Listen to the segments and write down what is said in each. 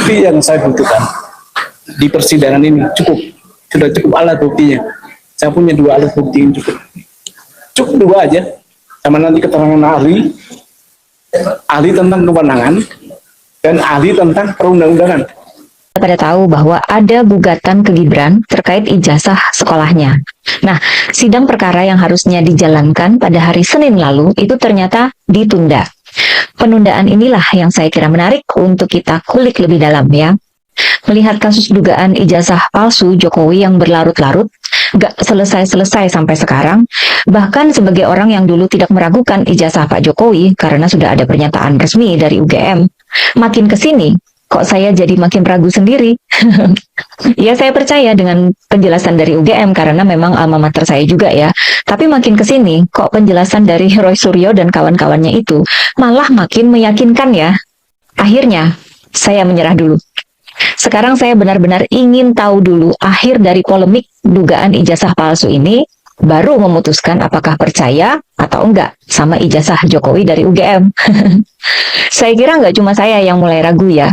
bukti yang saya butuhkan di persidangan ini sudah cukup alat buktinya. Saya punya 2 alat bukti yang cukup 2 aja, sama nanti keterangan ahli tentang kewenangan dan ahli tentang perundang-undangan. Pada tahu bahwa ada gugatan ke Gibran terkait ijazah sekolahnya. Nah, sidang perkara yang harusnya dijalankan pada hari Senin lalu itu ternyata ditunda. Penundaan inilah yang saya kira menarik untuk kita kulik lebih dalam ya. Melihat kasus dugaan ijazah palsu Jokowi yang berlarut-larut, gak selesai-selesai sampai sekarang, bahkan sebagai orang yang dulu tidak meragukan ijazah Pak Jokowi karena sudah ada pernyataan resmi dari UGM, makin kesini kok saya jadi makin ragu sendiri. Ya, saya percaya dengan penjelasan dari UGM karena memang alma mater saya juga ya. Tapi makin kesini kok penjelasan dari Roy Suryo dan kawan-kawannya itu malah makin meyakinkan ya. Akhirnya saya menyerah dulu. Sekarang saya benar-benar ingin tahu dulu akhir dari polemik dugaan ijazah palsu ini, baru memutuskan apakah percaya atau enggak sama ijazah Jokowi dari UGM. Saya kira nggak cuma saya yang mulai ragu ya.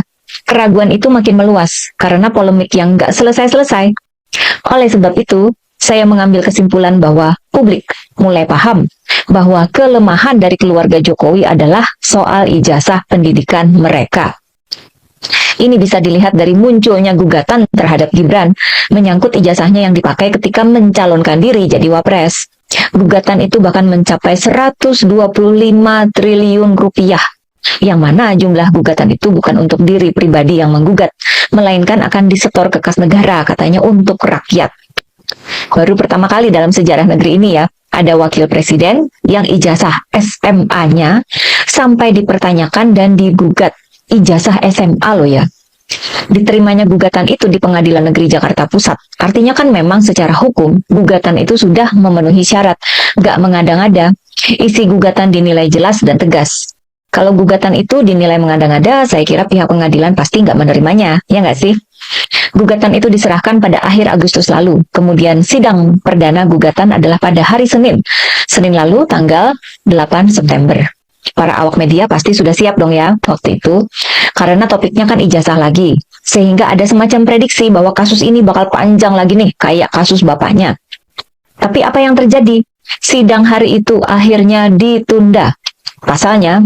Keraguan itu makin meluas karena polemik yang nggak selesai-selesai. Oleh sebab itu, saya mengambil kesimpulan bahwa publik mulai paham bahwa kelemahan dari keluarga Jokowi adalah soal ijazah pendidikan mereka. Ini bisa dilihat dari munculnya gugatan terhadap Gibran menyangkut ijazahnya yang dipakai ketika mencalonkan diri jadi wapres. Gugatan itu bahkan mencapai 125 triliun rupiah. Yang mana jumlah gugatan itu bukan untuk diri pribadi yang menggugat, melainkan akan disetor ke kas negara, katanya untuk rakyat. Baru pertama kali dalam sejarah negeri ini ya, ada wakil presiden yang ijazah SMA-nya sampai dipertanyakan dan digugat. Ijazah SMA loh ya. Diterimanya gugatan itu di Pengadilan Negeri Jakarta Pusat. Artinya kan memang secara hukum, gugatan itu sudah memenuhi syarat, gak mengada-ngada. Isi gugatan dinilai jelas dan tegas. Kalau gugatan itu dinilai mengada-ngada, saya kira pihak pengadilan pasti nggak menerimanya, ya nggak sih? Gugatan itu diserahkan pada akhir Agustus lalu. Kemudian sidang perdana gugatan adalah pada hari Senin lalu tanggal 8 September. Para awak media pasti sudah siap dong ya waktu itu, karena topiknya kan ijazah lagi. Sehingga ada semacam prediksi bahwa kasus ini bakal panjang lagi nih, kayak kasus bapaknya. Tapi apa yang terjadi? Sidang hari itu akhirnya ditunda. Pasalnya,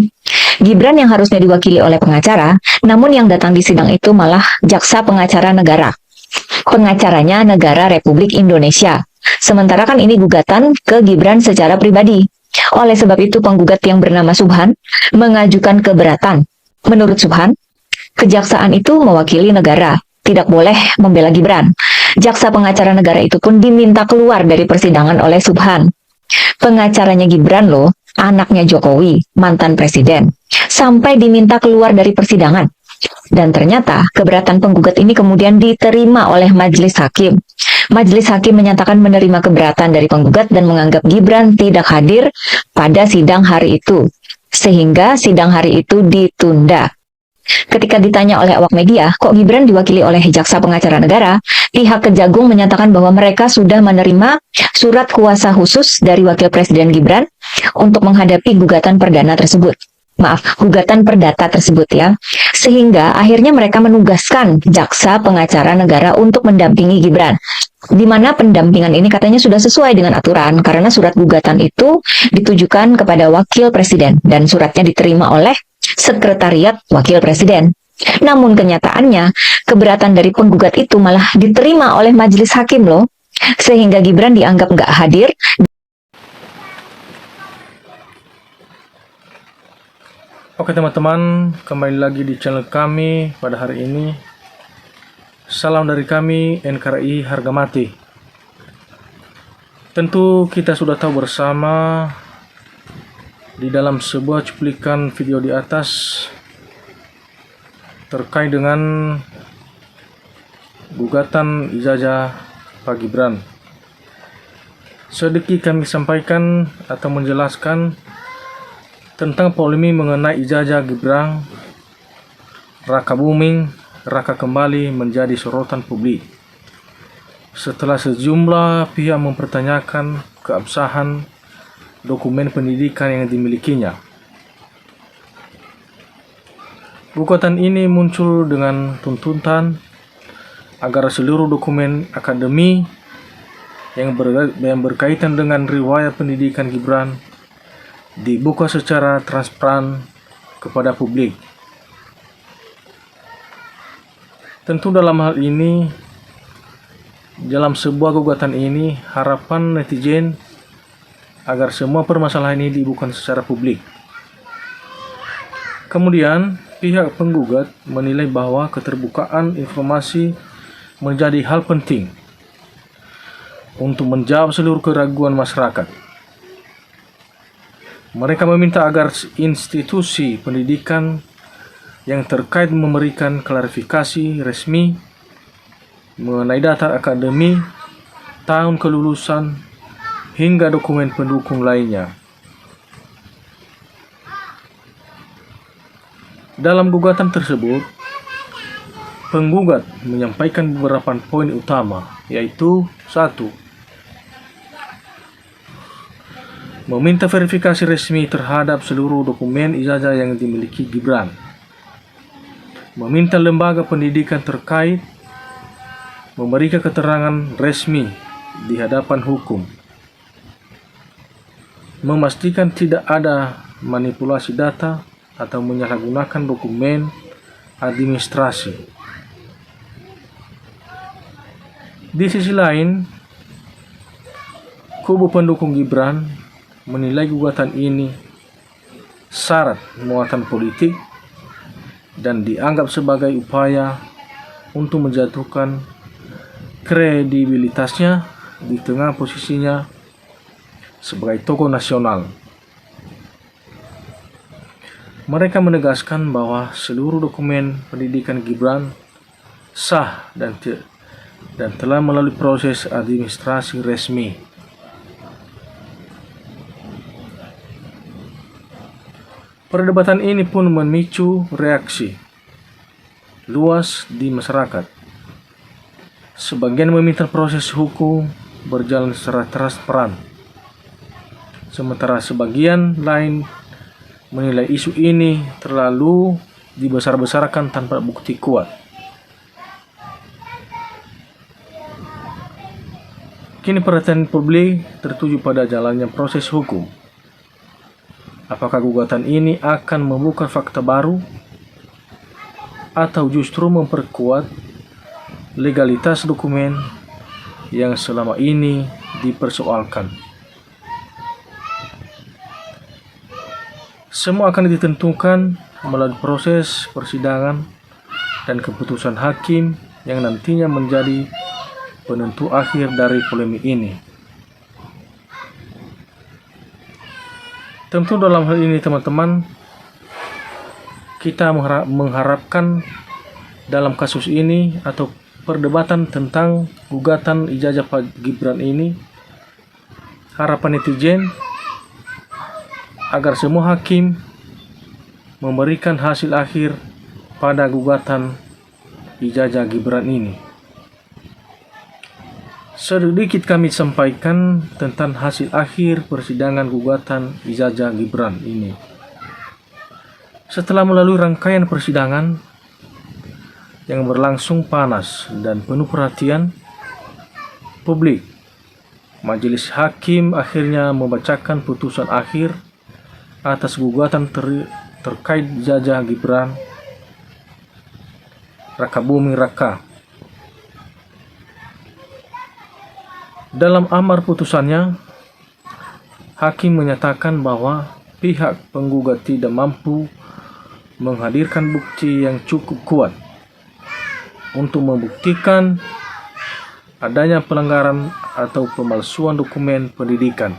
Gibran yang harusnya diwakili oleh pengacara, namun yang datang di sidang itu malah jaksa pengacara negara. Pengacaranya negara Republik Indonesia. Sementara kan ini gugatan ke Gibran secara pribadi. Oleh sebab itu penggugat yang bernama Subhan mengajukan keberatan. Menurut Subhan, kejaksaan itu mewakili negara, tidak boleh membela Gibran. Jaksa pengacara negara itu pun diminta keluar dari persidangan oleh Subhan. Pengacaranya Gibran loh, anaknya Jokowi, mantan presiden, sampai diminta keluar dari persidangan. Dan ternyata keberatan penggugat ini kemudian diterima oleh majelis hakim. Majelis hakim menyatakan menerima keberatan dari penggugat dan menganggap Gibran tidak hadir pada sidang hari itu. Sehingga sidang hari itu ditunda. Ketika ditanya oleh awak media, kok Gibran diwakili oleh jaksa pengacara negara, pihak Kejagung menyatakan bahwa mereka sudah menerima surat kuasa khusus dari wakil presiden Gibran untuk menghadapi gugatan perdana tersebut. Gugatan perdata tersebut ya. Sehingga akhirnya mereka menugaskan jaksa pengacara negara untuk mendampingi Gibran. Di mana pendampingan ini katanya sudah sesuai dengan aturan karena surat gugatan itu ditujukan kepada wakil presiden dan suratnya diterima oleh Sekretariat Wakil Presiden. Namun kenyataannya, keberatan dari penggugat itu malah diterima oleh majelis hakim loh, sehingga Gibran dianggap nggak hadir. Oke teman-teman, kembali lagi di channel kami pada hari ini. Salam dari kami, NKRI Harga Mati. Tentu kita sudah tahu bersama di dalam sebuah cuplikan video di atas terkait dengan gugatan ijazah Pak Gibran. Sedikit kami sampaikan atau menjelaskan tentang polemik mengenai ijazah Gibran Raka booming, Raka kembali menjadi sorotan publik setelah sejumlah pihak mempertanyakan keabsahan dokumen pendidikan yang dimilikinya. Gugatan ini muncul dengan tuntutan agar seluruh dokumen akademi yang berkaitan dengan riwayat pendidikan Gibran dibuka secara transparan kepada publik. Tentu dalam hal ini, dalam sebuah gugatan ini, harapan netizen agar semua permasalahan ini dibuka secara publik. Kemudian, pihak penggugat menilai bahwa keterbukaan informasi menjadi hal penting untuk menjawab seluruh keraguan masyarakat. Mereka meminta agar institusi pendidikan yang terkait memberikan klarifikasi resmi mengenai data akademi, tahun kelulusan, hingga dokumen pendukung lainnya. Dalam gugatan tersebut, penggugat menyampaikan beberapa poin utama, yaitu 1. Meminta verifikasi resmi terhadap seluruh dokumen ijazah yang dimiliki Gibran. Meminta lembaga pendidikan terkait memberikan keterangan resmi di hadapan hukum. Memastikan tidak ada manipulasi data atau menyalahgunakan dokumen administrasi. Di sisi lain, kubu pendukung Gibran menilai gugatan ini syarat muatan politik dan dianggap sebagai upaya untuk menjatuhkan kredibilitasnya di tengah posisinya sebagai tokoh nasional. Mereka menegaskan bahwa seluruh dokumen pendidikan Gibran sah dan telah melalui proses administrasi resmi. Perdebatan ini pun memicu reaksi luas di masyarakat. Sebagian meminta proses hukum berjalan secara transparan, sementara sebagian lain menilai isu ini terlalu dibesar-besarkan tanpa bukti kuat. Kini perhatian publik tertuju pada jalannya proses hukum. Apakah gugatan ini akan membuka fakta baru atau justru memperkuat legalitas dokumen yang selama ini dipersoalkan? Semua akan ditentukan melalui proses persidangan dan keputusan hakim yang nantinya menjadi penentu akhir dari polemik ini. Tentu dalam hal ini teman-teman, kita mengharapkan dalam kasus ini atau perdebatan tentang gugatan ijazah Pak Gibran ini, harapan netizen agar semua hakim memberikan hasil akhir pada gugatan ijazah Gibran ini. Sedikit kami sampaikan tentang hasil akhir persidangan gugatan ijazah Gibran ini. Setelah melalui rangkaian persidangan yang berlangsung panas dan penuh perhatian publik, majelis hakim akhirnya membacakan putusan akhir atas gugatan terkait ijazah Gibran Rakabuming Raka. Dalam amar putusannya, hakim menyatakan bahwa pihak penggugat tidak mampu menghadirkan bukti yang cukup kuat untuk membuktikan adanya pelanggaran atau pemalsuan dokumen pendidikan.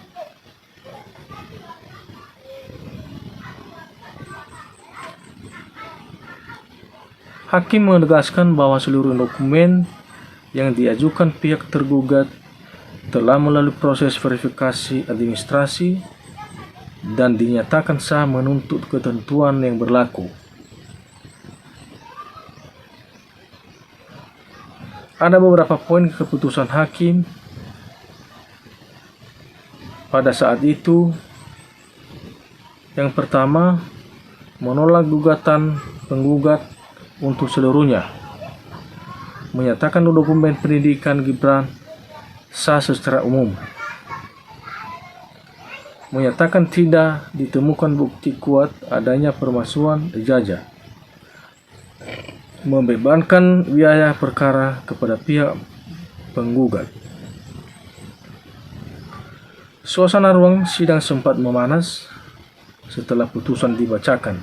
Hakim menegaskan bahwa seluruh dokumen yang diajukan pihak tergugat telah melalui proses verifikasi administrasi dan dinyatakan sah menuntut ketentuan yang berlaku. Ada beberapa poin keputusan hakim pada saat itu. Yang pertama, menolak gugatan penggugat untuk seluruhnya, menyatakan dokumen pendidikan Gibran sah secara umum, menyatakan tidak ditemukan bukti kuat adanya pemalsuan ijazah, membebankan biaya perkara kepada pihak penggugat. Suasana ruang sidang sempat memanas setelah putusan dibacakan.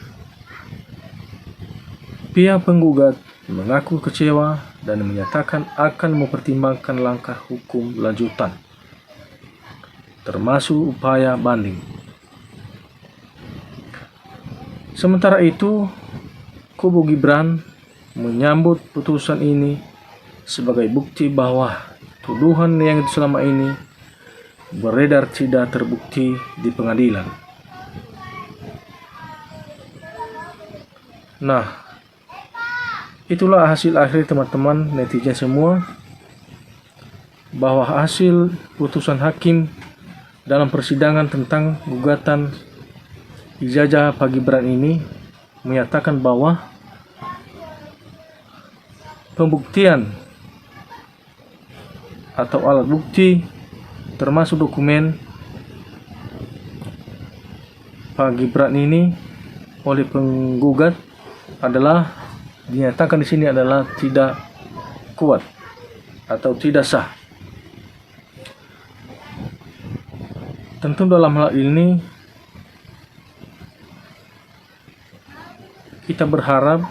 Pihak penggugat mengaku kecewa dan menyatakan akan mempertimbangkan langkah hukum lanjutan, termasuk upaya banding. Sementara itu, kubu Gibran menyambut putusan ini sebagai bukti bahwa tuduhan yang selama ini beredar tidak terbukti di pengadilan. Nah, itulah hasil akhir teman-teman netizen semua, bahwa hasil putusan hakim dalam persidangan tentang gugatan ijazah Pak Gibran ini menyatakan bahwa pembuktian atau alat bukti termasuk dokumen Pak Gibran ini oleh penggugat adalah dinyatakan di sini adalah tidak kuat atau tidak sah. Tentu dalam hal ini kita berharap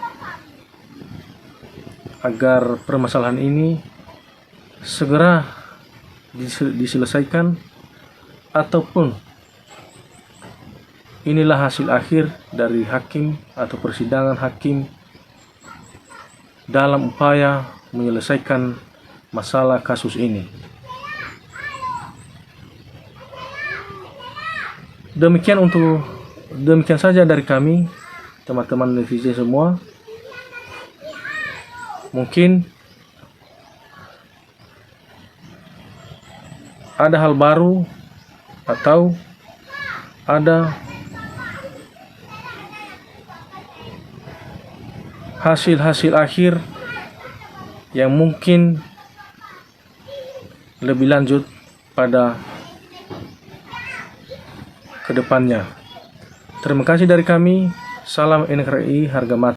agar permasalahan ini segera diselesaikan, ataupun inilah hasil akhir dari hakim atau persidangan hakim dalam upaya menyelesaikan masalah kasus ini. Demikian saja dari kami, teman-teman netizen semua. Mungkin ada hal baru atau ada hasil-hasil akhir yang mungkin lebih lanjut pada kedepannya. Terima kasih dari kami. Salam NKRI harga mati.